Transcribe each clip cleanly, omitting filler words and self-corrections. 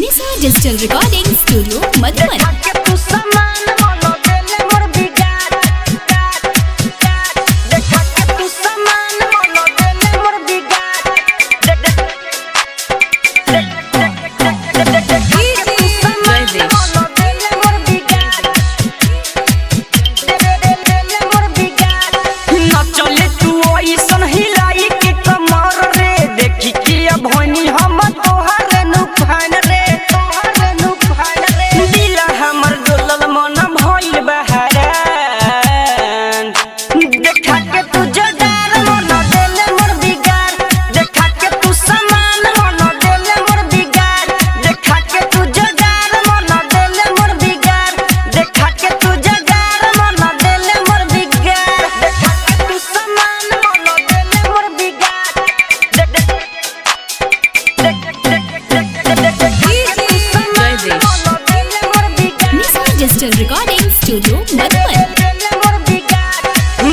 निशा digital recording studio Madhuban. Digital recording studio Madhuban.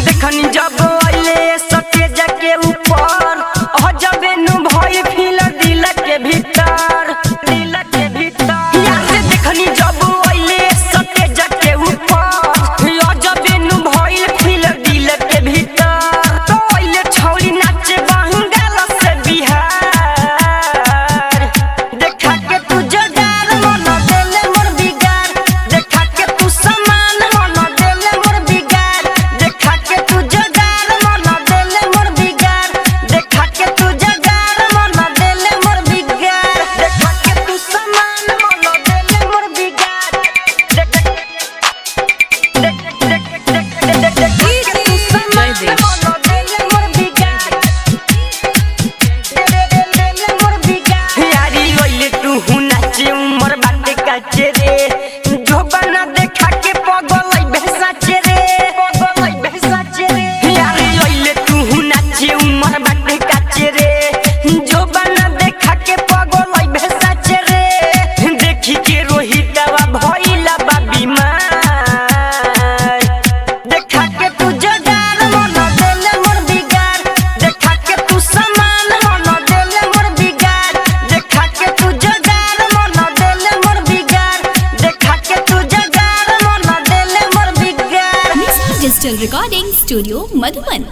देखनी जब आइले सके जाके ऊपर जब नु भई फील दिल के भीतर यार देखनी जब आइले सके जाके ऊपर जब नु भई फील दिल के भीतर तो आइले छौली नाचे बंगाल से बिहार देखा के तू जगार मन देले मोर बिगार देखा के तू समान मन देले मोर बिगार देखा के तू जगार मन देले मोर बिगार देखा के तू जगार मन देले मोर बिगार देखा के तू समान मन देले मोर बिगार यारी ओइले तू नाचे उमर बाटे काचे रे जो बना देखा के पगलई भेसाचे रे यारी ओइले तू नाचे उमर बाटे काचे रे जो बना देखा के पगलई भेसाचे रे देखी के रोहितवा भइला बा बीमार देखा के तू जगार मन देले मोर बिगार देखा के तू समान मन देले मोर बिगार देखा के तू जगार मन देले मोर बिगार देखा के तू जगार मन देले मोर बिगार। निशा डिजिटल रिकॉर्डिंग स्टूडियो मधुबन।